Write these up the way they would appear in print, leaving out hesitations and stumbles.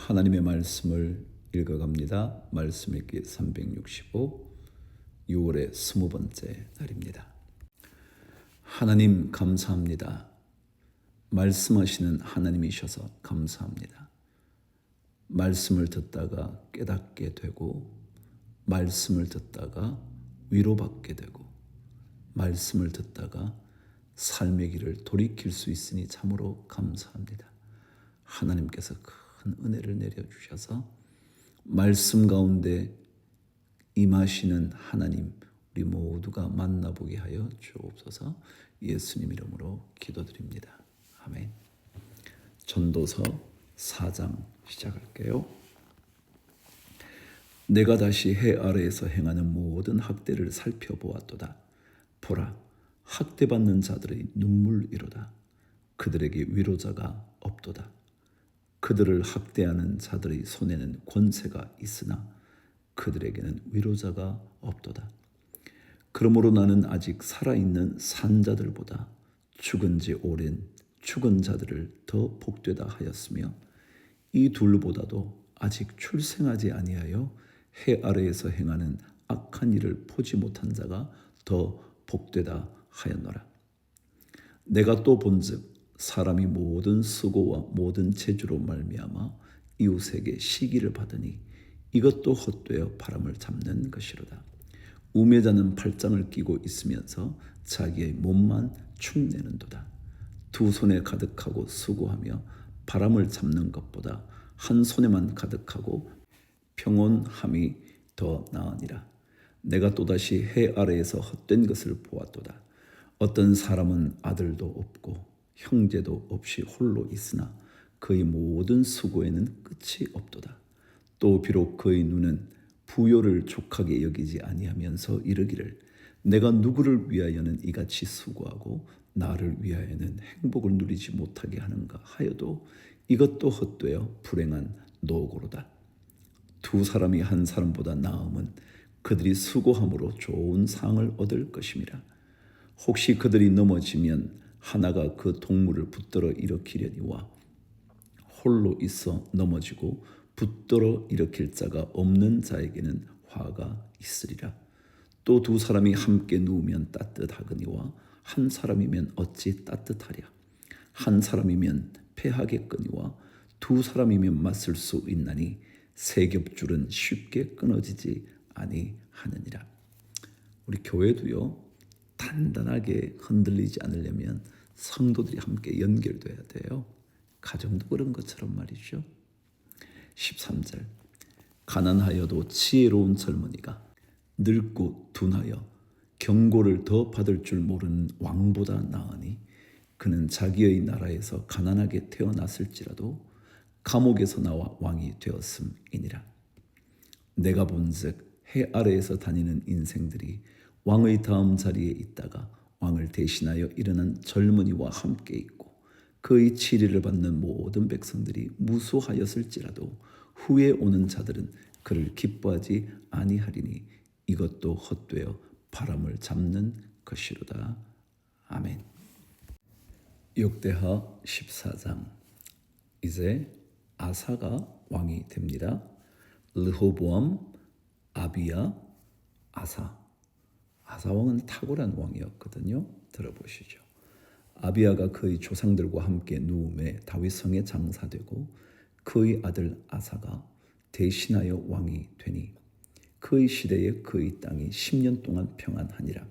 하나님의 말씀을 읽어갑니다. 말씀 읽기 365 6월의 20번째 날입니다. 하나님 감사합니다. 말씀하시는 하나님이셔서 감사합니다. 말씀을 듣다가 깨닫게 되고, 말씀을 듣다가 위로받게 되고, 말씀을 듣다가 삶의 길을 돌이킬 수 있으니 참으로 감사합니다. 하나님께서 큰 은혜를 내려주셔서 말씀 가운데 임하시는 하나님, 우리 모두가 만나보게 하여 주옵소서. 예수님 이름으로 기도드립니다. 아멘. 전도서 4장 시작할게요. 내가 다시 해 아래에서 행하는 모든 학대를 살펴보았도다. 보라, 학대받는 자들의 눈물이로다. 그들에게 위로자가 없도다. 그들을 학대하는 자들의 손에는 권세가 있으나 그들에게는 위로자가 없도다. 그러므로 나는 아직 살아있는 산자들보다 죽은 지 오랜 죽은 자들을 더 복되다 하였으며, 이 둘보다도 아직 출생하지 아니하여 해 아래에서 행하는 악한 일을 보지 못한 자가 더 복되다 하였노라. 내가 또 본즉 사람이 모든 수고와 모든 재주로 말미암아 이웃에게 시기를 받으니 이것도 헛되어 바람을 잡는 것이로다. 우매자는 팔짱을 끼고 있으면서 자기의 몸만 축내는도다. 두 손에 가득하고 수고하며 바람을 잡는 것보다 한 손에만 가득하고 평온함이 더 나으니라. 내가 또다시 해 아래에서 헛된 것을 보았도다. 어떤 사람은 아들도 없고 형제도 없이 홀로 있으나 그의 모든 수고에는 끝이 없도다. 또 비록 그의 눈은 부요를 족하게 여기지 아니하면서 이르기를 내가 누구를 위하여는 이같이 수고하고 나를 위하여는 행복을 누리지 못하게 하는가 하여도 이것도 헛되어 불행한 노고로다. 두 사람이 한 사람보다 나음은 그들이 수고함으로 좋은 상을 얻을 것임이라. 혹시 그들이 넘어지면 하나가 그 동물을 붙들어 일으키려니와 홀로 있어 넘어지고 붙들어 일으킬 자가 없는 자에게는 화가 있으리라. 또 두 사람이 함께 누우면 따뜻하거니와 한 사람이면 어찌 따뜻하랴. 한 사람이면 패하겠거니와 두 사람이면 맞설 수 있나니 세 겹줄은 쉽게 끊어지지 아니하느니라. 우리 교회도요, 단단하게 흔들리지 않으려면 성도들이 함께 연결돼야 돼요. 가정도 그런 것처럼 말이죠. 13절, 가난하여도 지혜로운 젊은이가 늙고 둔하여 경고를 더 받을 줄 모르는 왕보다 나으니 그는 자기의 나라에서 가난하게 태어났을지라도 감옥에서 나와 왕이 되었음이니라. 내가 본즉 해 아래에서 다니는 인생들이 왕의 다음 자리에 있다가 왕을 대신하여 일어난 젊은이와 함께 있고 그의 치리를 받는 모든 백성들이 무수하였을지라도 후에 오는 자들은 그를 기뻐하지 아니하리니 이것도 헛되어 바람을 잡는 것이로다. 아멘. 역대하 14장. 이제 아사가 왕이 됩니다. 르호보암, 아비야, 아사. 아사 왕은 탁월한 왕이었거든요. 들어보시죠. 아비야가 그의 조상들과 함께 누움에 다윗성에 장사되고 그의 아들 아사가 대신하여 왕이 되니 그의 시대에 그의 땅이 10년 동안 평안하니라.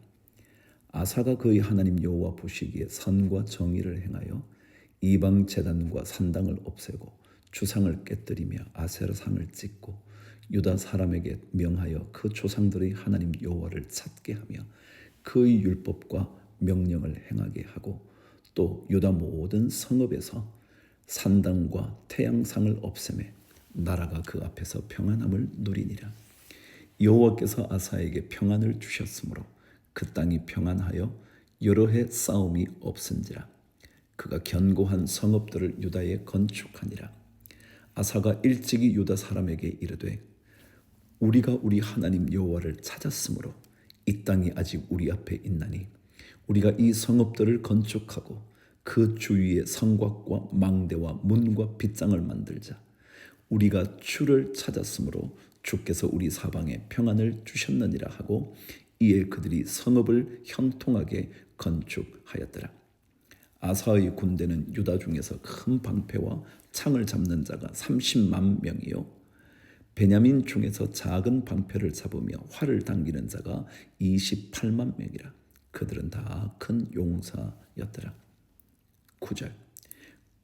아사가 그의 하나님 여호와 보시기에 선과 정의를 행하여 이방 제단과 산당을 없애고 주상을 깨뜨리며 아세라상을 찢고 유다 사람에게 명하여 그 조상들의 하나님 여호와를 찾게 하며 그의 율법과 명령을 행하게 하고 또 유다 모든 성읍에서 산당과 태양상을 없애매 나라가 그 앞에서 평안함을 누리니라. 여호와께서 아사에게 평안을 주셨으므로 그 땅이 평안하여 여러 해 싸움이 없은지라. 그가 견고한 성읍들을 유다에 건축하니라. 아사가 일찍이 유다 사람에게 이르되 우리가 우리 하나님 여호와를 찾았으므로 이 땅이 아직 우리 앞에 있나니 우리가 이 성읍들을 건축하고 그 주위에 성곽과 망대와 문과 빗장을 만들자. 우리가 주를 찾았으므로 주께서 우리 사방에 평안을 주셨느니라 하고 이에 그들이 성읍을 형통하게 건축하였더라. 아사의 군대는 유다 중에서 큰 방패와 창을 잡는 자가 30만 명이요 베냐민 중에서 작은 방패를 잡으며 활을 당기는 자가 28만 명이라. 그들은 다 큰 용사였더라. 9절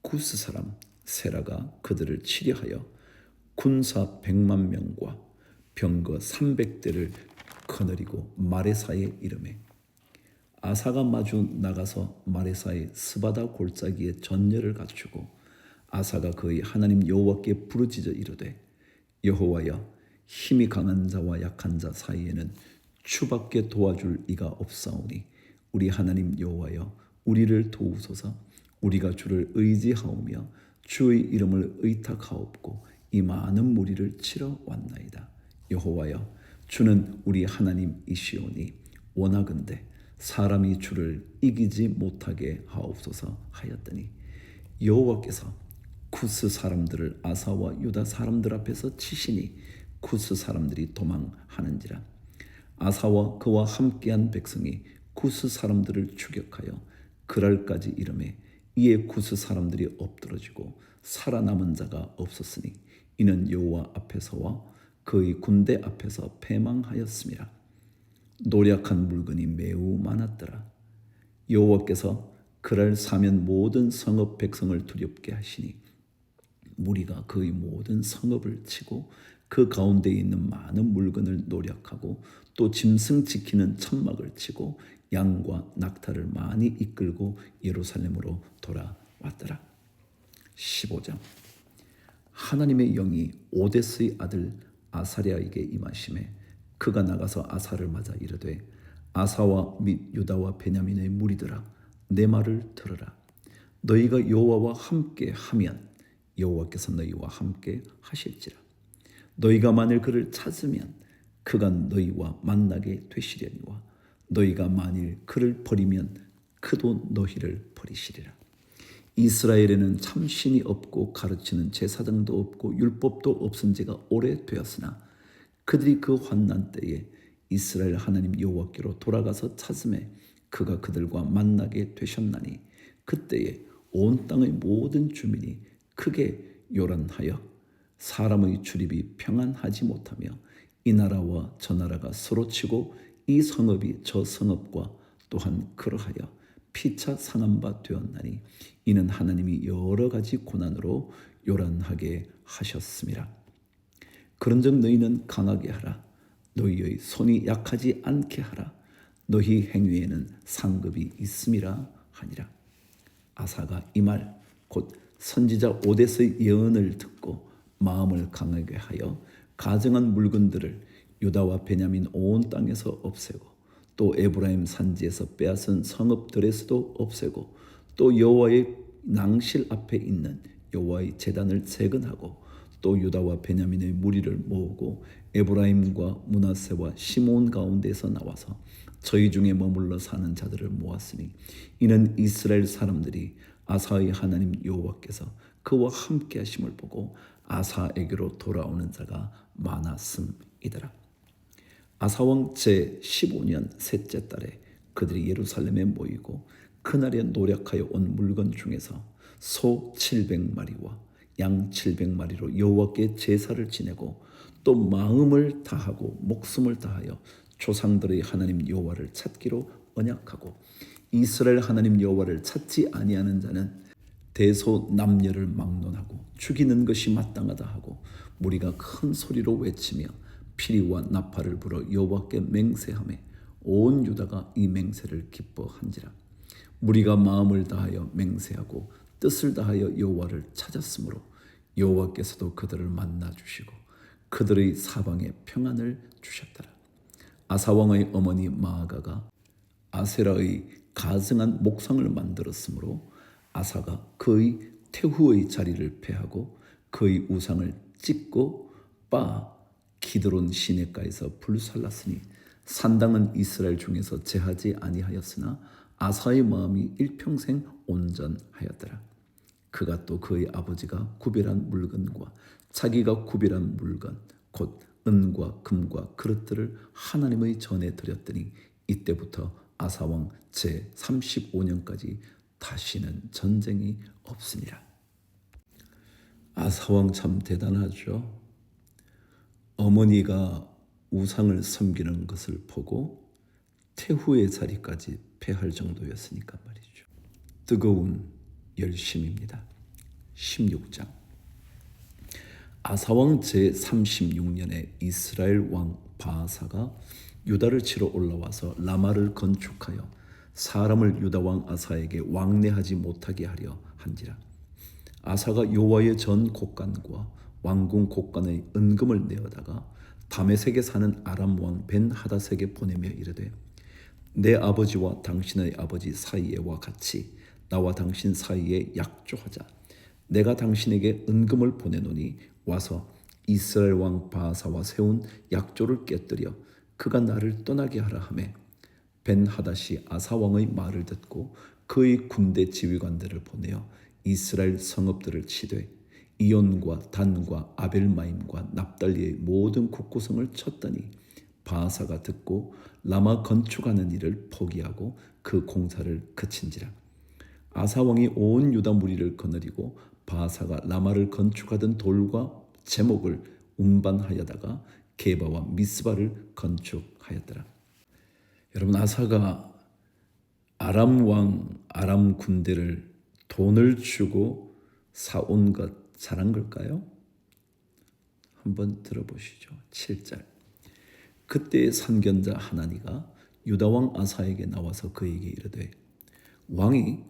구스 사람 세라가 그들을 치려하여 군사 100만 명과 병거 300대를 거느리고 마레사에 이르매 아사가 마주 나가서 마레사의 스바다 골짜기에 전열을 갖추고 아사가 그의 하나님 여호와께 부르짖어 이르되 여호와여 힘이 강한 자와 약한 자 사이에는 주밖에 도와줄 이가 없사오니 우리 하나님 여호와여 우리를 도우소서. 우리가 주를 의지하오며 주의 이름을 의탁하옵고 이 많은 무리를 치러 왔나이다. 여호와여 주는 우리 하나님이시오니 원하건대 사람이 주를 이기지 못하게 하옵소서 하였더니 여호와께서 쿠스 사람들을 아사와 유다 사람들 앞에서 치시니 쿠스 사람들이 도망하는지라. 아사와 그와 함께한 백성이 쿠스 사람들을 추격하여 그랄까지 이르매 이에 쿠스 사람들이 엎드러지고 살아남은 자가 없었으니 이는 여호와 앞에서와 그의 군대 앞에서 패망하였음이라. 노력한 물건이 매우 많았더라. 여호와께서 그랄 사면 모든 성읍 백성을 두렵게 하시니 무리가 그의 모든 성읍을 치고 그 가운데 있는 많은 물건을 노력하고 또 짐승 지키는 천막을 치고 양과 낙타를 많이 이끌고 예루살렘으로 돌아왔더라. 15장 하나님의 영이 오데스의 아들 아사랴에게 임하심에 그가 나가서 아사를 맞아 이르되 아사와 및 유다와 베냐민의 무리들아 내 말을 들으라. 너희가 여호와와 함께 하면 여호와께서 너희와 함께 하실지라. 너희가 만일 그를 찾으면 그가 너희와 만나게 되시려니와 너희가 만일 그를 버리면 그도 너희를 버리시리라. 이스라엘에는 참신이 없고 가르치는 제사장도 없고 율법도 없은 지가 오래되었으나 그들이 그 환난 때에 이스라엘 하나님 여호와께로 돌아가서 찾음에 그가 그들과 만나게 되셨나니 그때에 온 땅의 모든 주민이 크게 요란하여 사람의 출입이 평안하지 못하며 이 나라와 저 나라가 서로 치고 이 성읍이 저 성읍과 또한 그러하여 피차 상한 바 되었나니 이는 하나님이 여러 가지 고난으로 요란하게 하셨음이라. 그런즉 너희는 강하게 하라. 너희의 손이 약하지 않게 하라. 너희 행위에는 상급이 있음이라 하니라. 아사가 이 말 곧 선지자 오데스의 예언을 듣고 마음을 강하게 하여 가정한 물건들을 유다와 베냐민 온 땅에서 없애고 또 에브라임 산지에서 빼앗은 성읍들에서도 없애고 또 여호와의 낭실 앞에 있는 여호와의 제단을 재건하고 또 유다와 베냐민의 무리를 모으고 에브라임과 므낫세와 시몬 가운데서 나와서 저희 중에 머물러 사는 자들을 모았으니 이는 이스라엘 사람들이 아사의 하나님 여호와께서 그와 함께 하심을 보고 아사에게로 돌아오는 자가 많았음이더라. 아사왕 제15년 셋째 달에 그들이 예루살렘에 모이고 그날에 노력하여 온 물건 중에서 소 700마리와 양 700마리로 여호와께 제사를 지내고 또 마음을 다하고 목숨을 다하여 조상들의 하나님 여호와를 찾기로 언약하고 이스라엘 하나님 여호와를 찾지 아니하는 자는 대소남녀를 막론하고 죽이는 것이 마땅하다 하고 무리가 큰 소리로 외치며 피리와 나팔을 불어 여호와께 맹세하며 온 유다가 이 맹세를 기뻐한지라. 무리가 마음을 다하여 맹세하고 뜻을 다하여 여호와를 찾았으므로 여호와께서도 그들을 만나 주시고 그들의 사방에 평안을 주셨더라. 아사왕의 어머니 마아가가 아세라의 가증한 목상을 만들었으므로 아사가 그의 태후의 자리를 폐하고 그의 우상을 찢고 바 기드론 시내가에서 불살랐으니 산당은 이스라엘 중에서 제하지 아니하였으나 아사의 마음이 일평생 온전하였더라. 그가 또 그의 아버지가 구별한 물건과 자기가 구별한 물건 곧 은과 금과 그릇들을 하나님의 전에 드렸더니 이때부터 아사왕 제35년까지 다시는 전쟁이 없으니라. 아사왕 참 대단하죠. 어머니가 우상을 섬기는 것을 보고 태후의 자리까지 패할 정도였으니까 말이죠. 뜨거운 열심입니다. 16장. 아사왕 제36년에 이스라엘 왕 바아사가 유다를 치러 올라와서 라마를 건축하여 사람을 유다 왕 아사에게 왕래하지 못하게 하려 한지라. 아사가 여호와의 전 곡간과 왕궁 곡간의 은금을 내어다가 다메섹에 사는 아람 왕 벤하닷에게 보내며 이르되 내 아버지와 당신의 아버지 사이에와 같이 나와 당신 사이에 약조하자. 내가 당신에게 은금을 보내노니 와서 이스라엘 왕 바아사와 세운 약조를 깨뜨려 그가 나를 떠나게 하라 하매 벤하닷이 아사 왕의 말을 듣고 그의 군대 지휘관들을 보내어 이스라엘 성읍들을 치되 이온과 단과 아벨마임과 납달리의 모든 국구성을 쳤더니 바아사가 듣고 라마 건축하는 일을 포기하고 그 공사를 그친지라. 아사 왕이 온 유다 무리를 거느리고 바아사가 라마를 건축하던 돌과 제목을 운반하여다가 게바와 미스바를 건축하였더라. 여러분, 아사가 아람 왕 아람 군대를 돈을 주고 사온 것 잘한 걸까요? 한번 들어보시죠. 7절. 그때의 선견자 하나니가 유다 왕 아사에게 나와서 그에게 이르되 왕이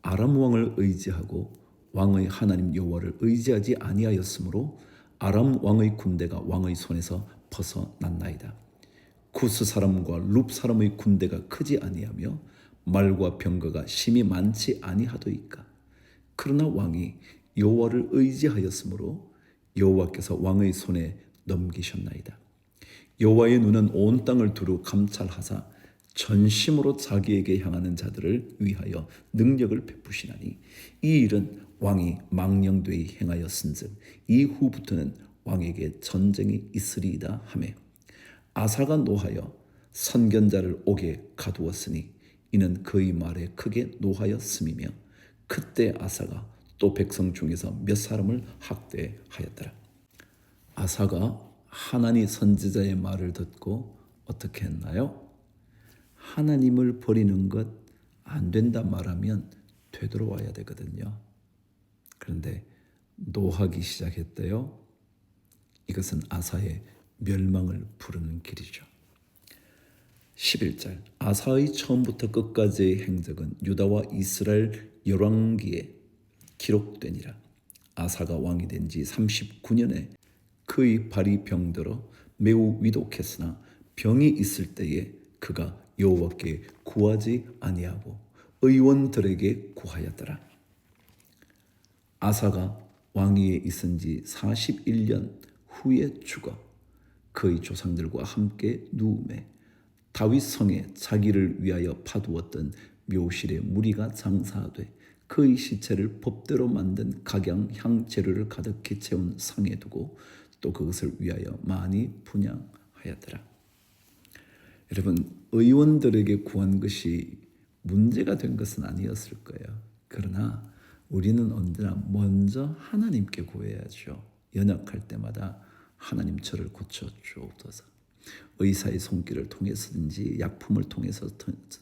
아람 왕을 의지하고 왕의 하나님 여호와를 의지하지 아니하였으므로 아람 왕의 군대가 왕의 손에서 벗어났나이다. 구스 사람과 룹 사람의 군대가 크지 아니하며 말과 병거가 심히 많지 아니하도이까. 그러나 왕이 여호와를 의지하였으므로 여호와께서 왕의 손에 넘기셨나이다. 여호와의 눈은 온 땅을 두루 감찰하사 전심으로 자기에게 향하는 자들을 위하여 능력을 베푸시나니 이 일은 왕이 망령되이 행하였은즉 이후부터는 왕에게 전쟁이 있으리이다 하매 아사가 노하여 선견자를 옥에 가두었으니 이는 그의 말에 크게 노하였음이며 그때 아사가 또 백성 중에서 몇 사람을 학대하였더라. 아사가 하나니 선지자의 말을 듣고 어떻게 했나요? 하나님을 버리는 것 안 된다 말하면 되돌아와야 되거든요. 그런데 노하기 시작했대요. 이것은 아사의 멸망을 부르는 길이죠. 11절. 아사의 처음부터 끝까지의 행적은 유다와 이스라엘 열왕기에 기록되니라. 아사가 왕이 된 지 39년에 그의 발이 병들어 매우 위독했으나 병이 있을 때에 그가 여호와께 구하지 아니하고 의원들에게 구하였더라. 아사가 왕위에 있은 지 41년 후에 죽어 그의 조상들과 함께 누움에 다윗 성에 자기를 위하여 파두었던 묘실의 무리가 장사하되 그의 시체를 법대로 만든 각양 향 재료를 가득히 채운 상에 두고 또 그것을 위하여 많이 분향하였더라. 여러분, 의원들에게 구한 것이 문제가 된 것은 아니었을 거예요. 그러나 우리는 언제나 먼저 하나님께 구해야죠. 연약할 때마다 하나님 저를 고쳐주옵소서. 의사의 손길을 통해서든지 약품을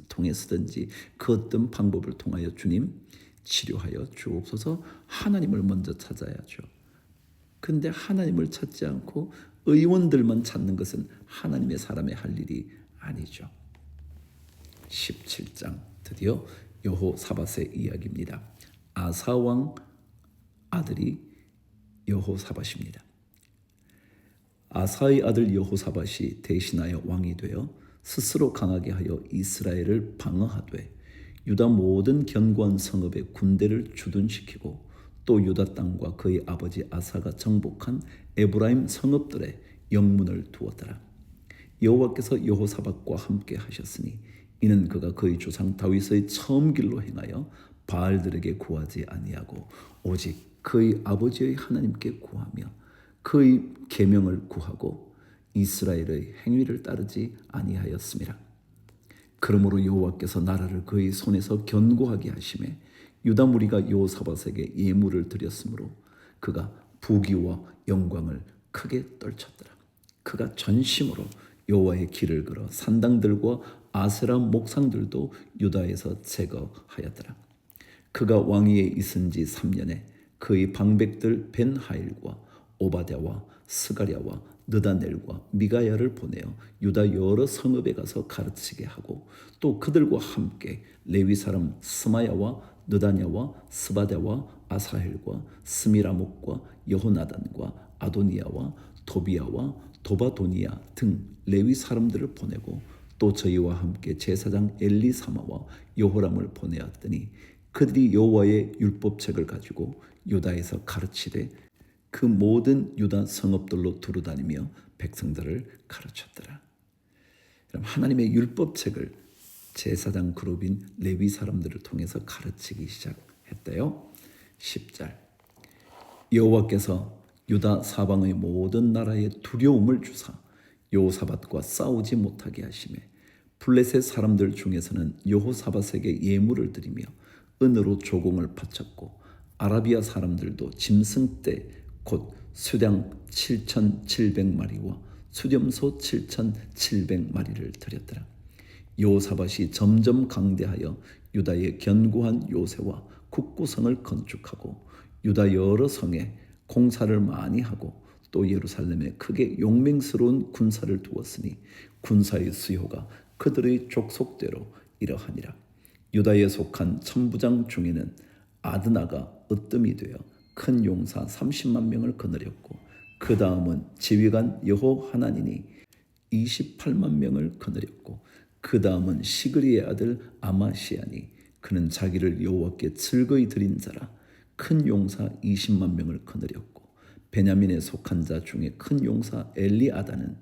통해서든지 그 어떤 방법을 통하여 주님 치료하여 주옵소서. 하나님을 먼저 찾아야죠. 근데 하나님을 찾지 않고 의원들만 찾는 것은 하나님의 사람의 할 일이 아니죠. 17장 드디어 여호사밧의 이야기입니다. 아사왕 아들이 여호사밧입니다. 아사의 아들 여호사밧이 대신하여 왕이 되어 스스로 강하게 하여 이스라엘을 방어하되 유다 모든 견고한 성읍에 군대를 주둔시키고 또 유다 땅과 그의 아버지 아사가 정복한 에브라임 성읍들에 영문을 두었더라. 여호와께서 여호사밧과 함께 하셨으니 이는 그가 그의 조상 다윗의 처음 길로 행하여 바알들에게 구하지 아니하고 오직 그의 아버지의 하나님께 구하며 그의 계명을 구하고 이스라엘의 행위를 따르지 아니하였음이라. 그러므로 여호와께서 나라를 그의 손에서 견고하게 하심에 유다 무리가 여호사밧에게 예물을 드렸으므로 그가 부귀와 영광을 크게 떨쳤더라. 그가 전심으로 여호와의 길을 걸어 산당들과 아세라 목상들도 유다에서 제거하였더라. 그가 왕위에 있은 지 3년에 그의 방백들 벤하일과 오바댜와 스가랴와 느다넬과 미가야를 보내어 유다 여러 성읍에 가서 가르치게 하고 또 그들과 함께 레위 사람 스마야와 느다냐와 스바랴와 아사헬과 스미라목과 여호나단과 아도니야와 도비야와 도바도니야 등 레위 사람들을 보내고 또 저희와 함께 제사장 엘리사마와 여호람을 보내었더니 그들이 여호와의 율법책을 가지고 유다에서 가르치되 그 모든 유다 성읍들로 두루다니며 백성들을 가르쳤더라. 하나님의 율법책을 제사장 그룹인 레위 사람들을 통해서 가르치기 시작했대요. 10절 여호와께서 유다 사방의 모든 나라에 두려움을 주사 여호사밧과 싸우지 못하게 하시매 블레셋 사람들 중에서는 여호사밧에게 예물을 드리며 은으로 조공을 바쳤고 아라비아 사람들도 짐승떼 곧 수량 7,700마리와 수렴소 7,700마리를 드렸더라. 여호사밧이 점점 강대하여 유다의 견고한 요새와 국구성을 건축하고 유다 여러 성에 공사를 많이 하고 또 예루살렘에 크게 용맹스러운 군사를 두었으니 군사의 수요가 그들의 족속대로 이러하니라. 유다에 속한 천부장 중에는 아드나가 으뜸이 되어 큰 용사 30만 명을 거느렸고 그 다음은 지휘관 여호하나닌이 28만 명을 거느렸고 그 다음은 시그리의 아들 아마시아니 그는 자기를 여호와께 즐거이 드린 자라 큰 용사 20만 명을 거느렸고 베냐민에 속한 자 중에 큰 용사 엘리아다는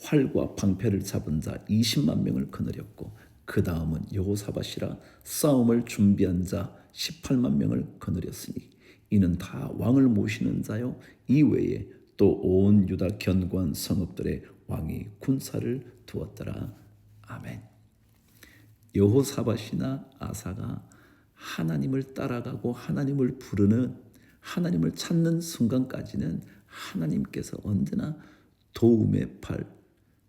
활과 방패를 잡은 자 20만 명을 거느렸고 그 다음은 여호사밧이라 싸움을 준비한 자 18만 명을 거느렸으니 이는 다 왕을 모시는 자요 이외에 또 온 유다 견고한 성읍들의 왕이 군사를 두었더라. 아멘. 여호사밧이나 아사가 하나님을 따라가고 하나님을 부르는 하나님을 찾는 순간까지는 하나님께서 언제나 도움의 팔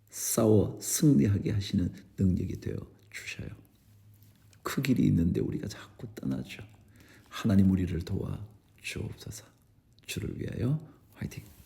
싸워 승리하게 하시는 능력이 되어 주셔요. 그 길이 있는데 우리가 자꾸 떠나죠. 하나님 우리를 도와 주옵소서. 주를 위하여 화이팅.